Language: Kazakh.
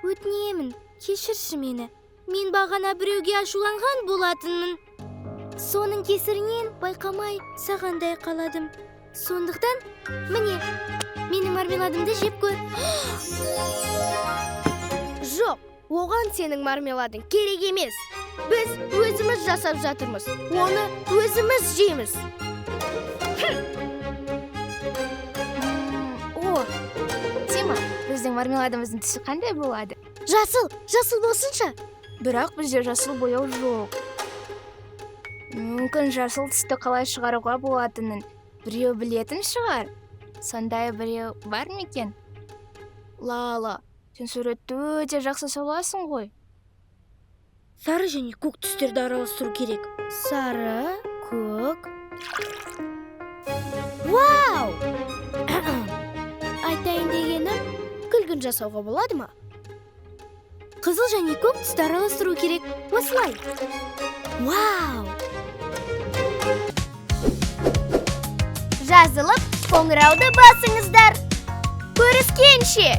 Өтінемін, кешірші мені. Мен бағана біреуге ашуланған болатынмын. Соның кесірінен байқамай сағандай қаладым. Сондықтан, міне, менің мармеладымды жеп көр. Жоқ, оған сенің мармеладың керек емес. Біз өзіміз жасап жатырмыз. Оны өзіміз жейміз. О, Тима, біздің мармеладымыздың түсі қандай болады? Жасыл болсыншы. Бірақ бізде жасыл бояу жоқ. Мүмкін жасыл түсті қалай шығаруға болатынын біреу білетін шығар. Сондай біреу бар ма екен? Лала, сен суретті өте жақсы саласың ғой. Сары және көк түстерді араластыру керек. Сары, көк. Вау! Айтайын дегенім, күлгін жасауға болады ма? Қызыл және көк түсті араластыру керек. Осылай. Вау! Жазылып, қоңырауды басыңыздар. Көріскенше!